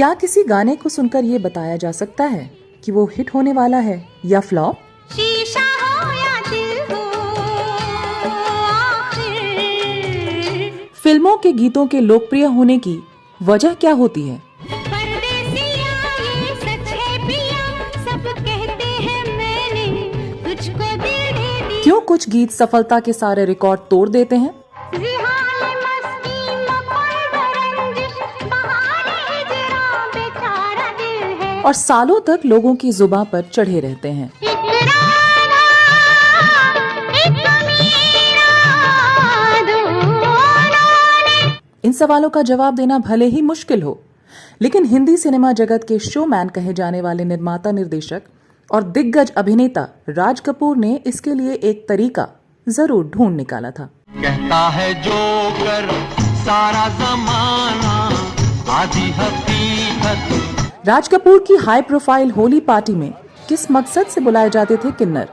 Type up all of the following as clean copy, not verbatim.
क्या किसी गाने को सुनकर ये बताया जा सकता है कि वो हिट होने वाला है या फ्लॉप? शीशा हो या दिल हो, आखिर फिल्मों के गीतों के लोकप्रिय होने की वजह क्या होती है? परदेसिया ये सच है पिया, सब कहते हैं मैंने तुझको दिल दे दिया। क्यों कुछ गीत सफलता के सारे रिकॉर्ड तोड़ देते हैं? जिहाने मस्ती मपन रंजिश, बहाने हिजरा बेचारा दिल है। और सालों तक लोगों की जुबां पर चढ़े रहते हैं। एक राधा, एक मीरा, दोनों ने इन सवालों का जवाब देना भले ही मुश्किल हो, लेकिन हिंदी सिनेमा जगत के शोमैन कहे जाने वाले निर्माता, निर्देशक और दिग्गज अभिनेता राज कपूर ने इसके लिए एक तरीका जरूर ढूंढ निकाला था। कहता है जोकर सारा जमाना, आधी हकीकत। राज कपूर की हाई प्रोफाइल होली पार्टी में किस मकसद से बुलाए जाते थे किन्नर?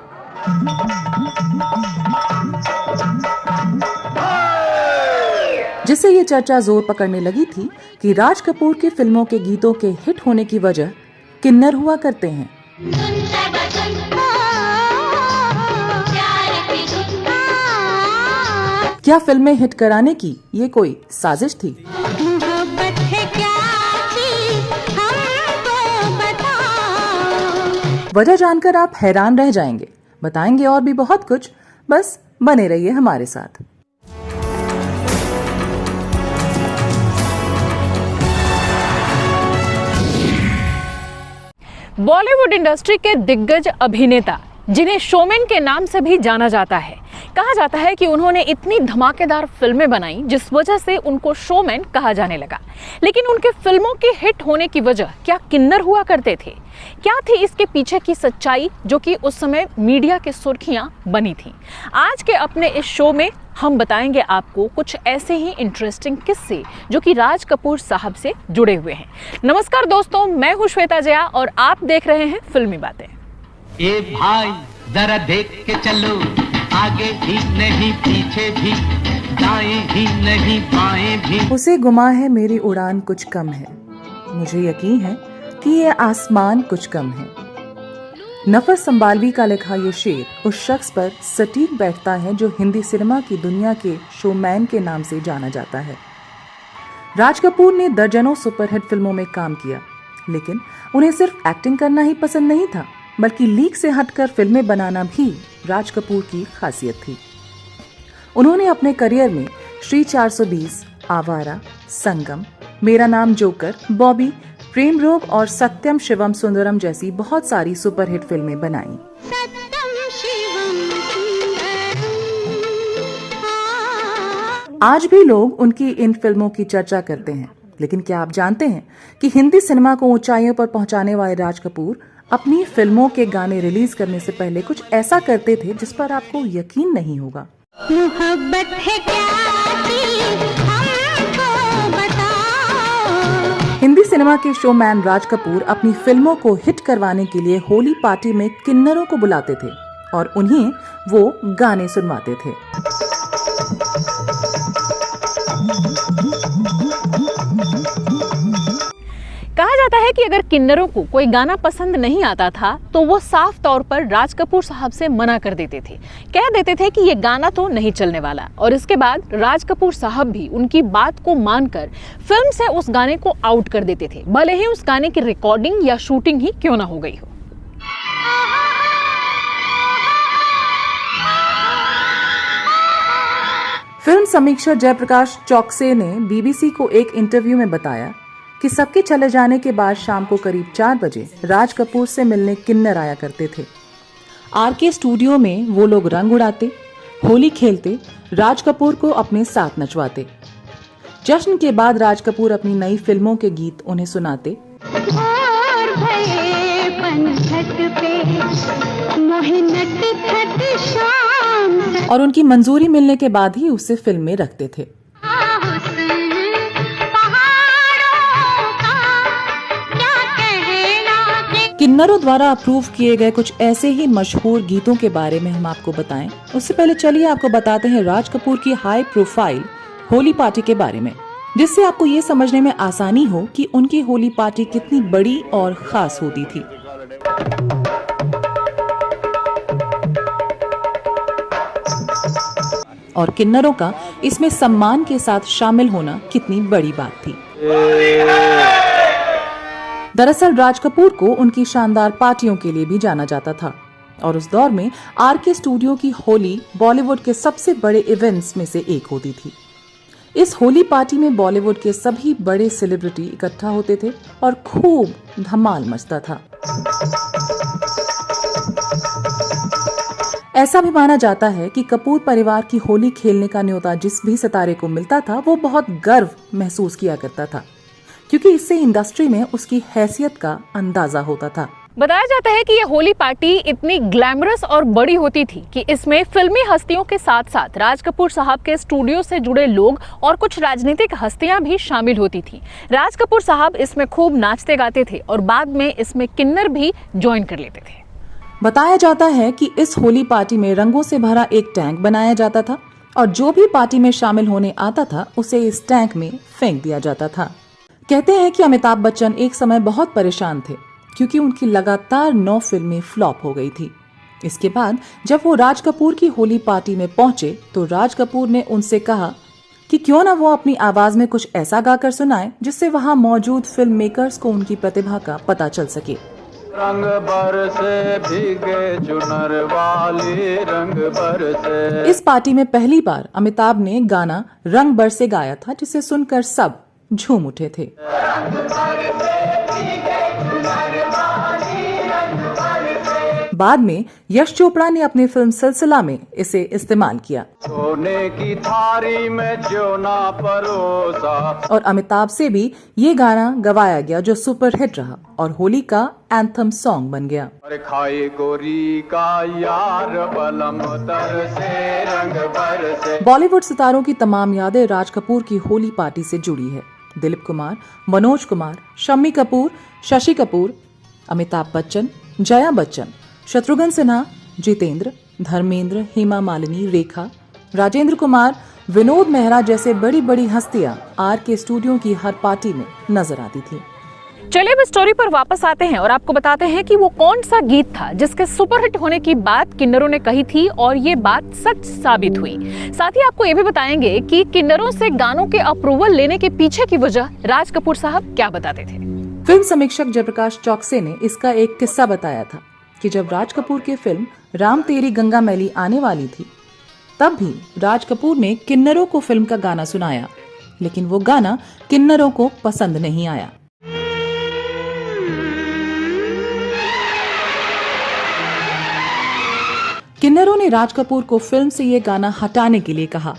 जिससे ये चर्चा जोर पकड़ने लगी थी कि राज कपूर की फिल्मों के गीतों के हिट होने की वजह किन्नर हुआ करते हैं। क्या फिल्में हिट कराने की ये कोई साजिश थी? मोहब्बत है क्या चीज़, हमको बताओ। वजह जानकर आप हैरान रह जाएंगे। बताएंगे और भी बहुत कुछ, बस बने रहिए हमारे साथ। बॉलीवुड इंडस्ट्री के दिग्गज अभिनेता, जिन्हें शोमैन के नाम से भी जाना जाता है, कहा जाता है कि उन्होंने इतनी धमाकेदार फिल्में बनाई जिस वजह से उनको शोमैन कहा जाने लगा। लेकिन उनके फिल्मों के हिट होने की वजह क्या किन्नर हुआ करते थे? क्या थी इसके पीछे की सच्चाई, जो कि उस समय मीडिया की सुर्खियां बनी थी? आज के अपने इस शो में हम बताएंगे आपको कुछ ऐसे ही इंटरेस्टिंग किस्से जो कि राज कपूर साहब से जुड़े हुए हैं। नमस्कार दोस्तों, मैं हूं श्वेता जया और आप देख रहे हैं फिल्मी बातें। ए भाई जरा देख के चलो, आगे भी नहीं पीछे भी, दाएं भी नहीं बाएं भी। उसे गुमा है मेरी उड़ान कुछ कम है, मुझे यकीन है कि ये आसमान कुछ कम है। नफस संबालवी का लिखा ये शेर उस शख्स पर सटीक बैठता है जो हिंदी सिनेमा की दुनिया के शोमैन के नाम से जाना जाता है। राज कपूर ने दर्जनों सुपरहिट फिल्मों में काम किया, लेकिन उन्हें सिर्फ एक्टिंग करना ही पसंद नहीं था, बल्कि लीक से हटकर फिल्में बनाना भी राज कपूर की खासियत थी। उन्होंने अपने करियर में श्री 420, आवारा, संगम, मेरा नाम जोकर, बॉबी, प्रेम रोग और सत्यम शिवम सुंदरम जैसी बहुत सारी सुपरहिट फिल्में बनाई। सत्यम शिवम सुंदरम। आज भी लोग उनकी इन फिल्मों की चर्चा करते हैं, लेकिन क्या आप जानते हैं कि हिंदी सिनेमा को ऊंचाइयों पर पहुंचाने वाले राज कपूर अपनी फिल्मों के गाने रिलीज करने से पहले कुछ ऐसा करते थे जिस पर आपको यकीन नहीं होगा। मोहब्बत है क्या चीज़, हमको बताओ। हिंदी सिनेमा के शोमैन राज कपूर अपनी फिल्मों को हिट करवाने के लिए होली पार्टी में किन्नरों को बुलाते थे और उन्हें वो गाने सुनवाते थे। कहा जाता है कि अगर किन्नरों को कोई गाना पसंद नहीं आता था तो वो साफ तौर पर राज कपूर साहब से मना कर देते थे, कह देते थे कि ये गाना तो नहीं चलने वाला। और इसके बाद राज कपूर साहब भी उनकी बात को मानकर फिल्म से उस गाने को आउट कर देते थे, भले ही उस गाने की रिकॉर्डिंग या शूटिंग ही क्यों ना हो गई हो। फिल्म समीक्षक जयप्रकाश चौकसे ने बीबीसी को एक इंटरव्यू में बताया कि सबके चले जाने के बाद शाम को करीब 4 बजे राज कपूर से मिलने किन्नर आया करते थे। आरके स्टूडियो में वो लोग रंग उड़ाते, होली खेलते, राज कपूर को अपने साथ नचवाते। जश्न के बाद राज कपूर अपनी नई फिल्मों के गीत उन्हें सुनाते और भये पनघट पे मोहे नटखट शाम से और उनकी मंजूरी मिलने के बाद ही उसे फिल्म में रखते थे। हुस्न पहाड़ों का क्या कहना कि किन्नरों द्वारा अप्रूव किए गए कुछ ऐसे ही मशहूर गीतों के बारे में हम आपको बताएं। उससे पहले चलिए आपको बताते हैं राज कपूर की हाई प्रोफाइल होली पार्टी के बारे में, जिससे आपको ये समझने में आसानी हो कि उनकी होली पार्टी कितनी बड़ी और खास होती थी। और किन्नरों का इसमें सम्मान के साथ शामिल होना कितनी बड़ी बात थी। दरअसल राज कपूर को उनकी शानदार पार्टियों के लिए भी जाना जाता था और उस दौर में आरके स्टूडियो की होली बॉलीवुड के सबसे बड़े इवेंट्स में से एक होती थी। इस होली पार्टी में बॉलीवुड के सभी बड़े सेलिब्रिटी इकट्ठा होते थे और खूब धमाल मचता था। ऐसा भी माना जाता है कि कपूर परिवार की होली खेलने का न्योता जिस भी सितारे को मिलता था वो बहुत गर्व महसूस किया करता था, क्योंकि इससे इंडस्ट्री में उसकी हैसियत का अंदाजा होता था। बताया जाता है कि यह होली पार्टी इतनी ग्लैमरस और बड़ी होती थी कि इसमें फिल्मी हस्तियों के साथ साथ राज कपूर साहब के स्टूडियो से जुड़े लोग और कुछ राजनीतिक हस्तियां भी शामिल होती थी। राज कपूर साहब इसमें खूब नाचते गाते थे और बाद में इसमें किन्नर भी ज्वाइन कर लेते थे। बताया जाता है कि इस होली पार्टी में रंगों से भरा एक टैंक बनाया जाता था और जो भी पार्टी में शामिल होने आता था उसे इस टैंक में फेंक दिया जाता था। कहते हैं कि अमिताभ बच्चन एक समय बहुत परेशान थे क्योंकि उनकी लगातार 9 फिल्में फ्लॉप हो गई थी। इसके बाद जब वो राज कपूर की होली पार्टी में पहुंचे तो राज कपूर ने उनसे कहा कि क्यों ना वो अपनी आवाज में कुछ ऐसा गाकर सुनाए जिससे वहां मौजूद फिल्म मेकर्स को उनकी प्रतिभा का पता चल सके। रंग बरसे भीगे चुनर वाली रंग बरसे। इस पार्टी में पहली बार अमिताभ ने गाना रंग बरसे गाया था, जिसे सुनकर सब झूम उठे थे। बाद में यश चोपड़ा ने अपनी फिल्म सिलसिला में इसे इस्तेमाल किया। सोने की थारी में चोना परोसा। और अमिताभ से भी ये गाना गवाया गया जो सुपरहिट रहा और होली का एंथम सॉन्ग बन गया। अरे खाई गोरी का यार बलम तर से रंग बरसे। बॉलीवुड सितारों की तमाम यादें राज कपूर की होली पार्टी से जुड़ी है। दिलीप कुमार, मनोज कुमार, शम्मी कपूर, शशि कपूर, अमिताभ बच्चन, जया बच्चन, शत्रुघ्न सिन्हा, जितेंद्र, धर्मेंद्र, हेमा मालिनी, रेखा, राजेंद्र कुमार, विनोद मेहरा जैसे बड़ी बड़ी हस्तियां आरके स्टूडियो की हर पार्टी में नजर आती थी। चलिए अब स्टोरी पर वापस आते हैं और आपको बताते हैं कि वो कौन सा गीत था जिसके सुपरहिट होने की बात किन्नरों ने कही थी और ये बात सच साबित हुई। साथ ही आपको ये भी बताएंगे कि किन्नरों से गानों के अप्रूवल लेने के पीछे की वजह राज कपूर साहब क्या बताते थे। फिल्म समीक्षक जयप्रकाश चौकसे ने इसका एक किस्सा बताया था कि जब राज कपूर की फिल्म राम तेरी गंगा मैली आने वाली थी तब भी राज कपूर ने किन्नरों को फिल्म का गाना सुनाया, लेकिन वो गाना किन्नरों को पसंद नहीं आया। किन्नरों ने राज कपूर को फिल्म से ये गाना हटाने के लिए कहा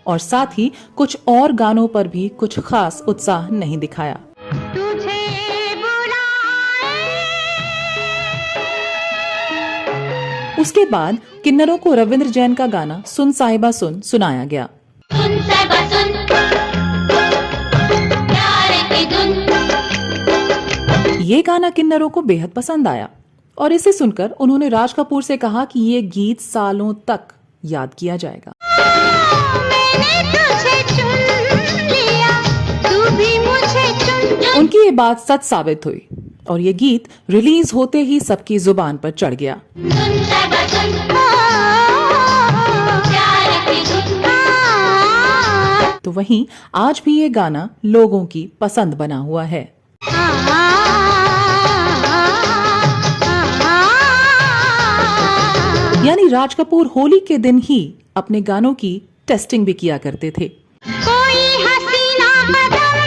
और साथ ही कुछ और गानों पर भी कुछ खास उत्साह नहीं दिखाया। उसके बाद किन्नरों को रविंद्र जैन का गाना सुन साहिबा सुन सुनाया गया। सुन साहिबा सुन, प्यार की धुन। ये गाना किन्नरों को बेहद पसंद आया और इसे सुनकर उन्होंने राज कपूर से कहा कि ये गीत सालों तक याद किया जाएगा। मैंने तुझे चुन लिया, तू भी मुझे चुन। उनकी ये बात सच साबित हुई और ये गीत रिलीज होते ही सबकी जुबान पर चढ़ गया। सुन साहिबा सुन, प्यार की धुन। तो वहीं आज भी ये गाना लोगों की पसंद बना हुआ है। यानी राज कपूर होली के दिन ही अपने गानों की टेस्टिंग भी किया करते थे। कोई हसीना कदम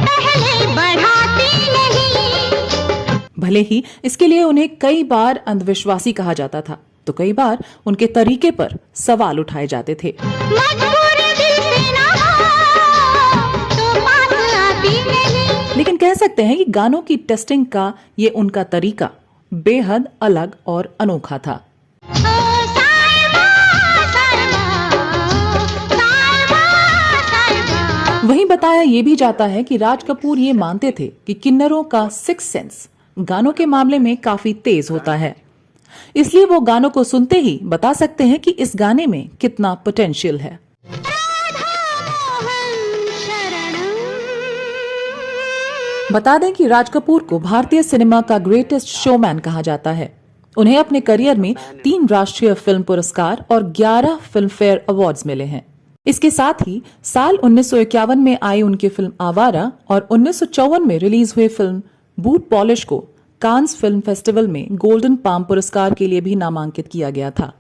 पहले बढ़ाती नहीं। भले ही इसके लिए उन्हें कई बार अंधविश्वासी कहा जाता था तो कई बार उनके तरीके पर सवाल उठाए जाते थे। मजबूर दिल से ना हो तो पास आती नहीं। लेकिन कह सकते हैं कि गानों की टेस्टिंग का ये उनका तरीका बेहद अलग और अनोखा था। वहीं बताया ये भी जाता है कि राज कपूर ये मानते थे कि किन्नरों का सिक्स सेंस गानों के मामले में काफी तेज होता है, इसलिए वो गानों को सुनते ही बता सकते हैं कि इस गाने में कितना पोटेंशियल है। राधा मोहन शरण बता दें कि राज कपूर को भारतीय सिनेमा का ग्रेटेस्ट शोमैन कहा जाता है। उन्हें अपने करियर में 3 राष्ट्रीय फिल्म पुरस्कार और 11 फिल्म फेयर अवार्ड्स मिले हैं। इसके साथ ही साल 1951 में आई उनकी फिल्म आवारा और 1954 में रिलीज हुई फिल्म बूट पॉलिश को कांस फिल्म फेस्टिवल में गोल्डन पाम पुरस्कार के लिए भी नामांकित किया गया था।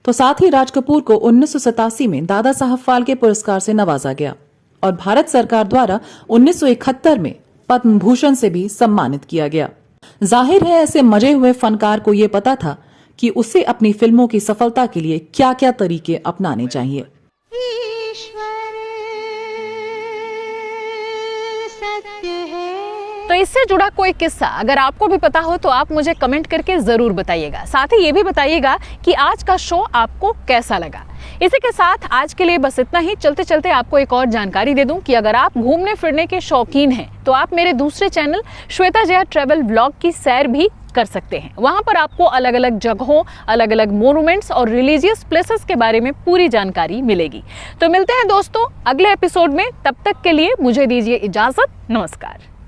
तो साथ ही राज कपूर को 1987 में दादा साहब फाल्के पुरस्कार से नवाजा गया और भारत सरकार द्वारा 1971 में पद्म भूषण से भी सम्मानित किया गया। जाहिर है ऐसे मजे हुए फनकार को ये पता था कि उसे अपनी फिल्मों की सफलता के लिए क्या क्या तरीके अपनाने चाहिए। ईश्वर सत्य है। तो इससे जुड़ा कोई किस्सा अगर आपको भी पता हो तो आप मुझे कमेंट करके जरूर बताइएगा। साथ ही ये भी बताइएगा कि आज का शो आपको कैसा लगा। इसी के साथ आज के लिए बस इतना ही। चलते चलते आपको एक और जानकारी दे दूं कि अगर आप घूमने फिरने के शौकीन हैं तो आप मेरे दूसरे channel Shweta Jaya travel vlog की सैर भी कर सकते हैं। वहां पर आपको अलग अलग जगहों, अलग अलग मोन्यूमेंट्स और रिलीजियस प्लेसेस के बारे में पूरी जानकारी मिलेगी। तो मिलते हैं दोस्तों अगले एपिसोड में। तब तक के लिए मुझे दीजिए इजाजत। नमस्कार।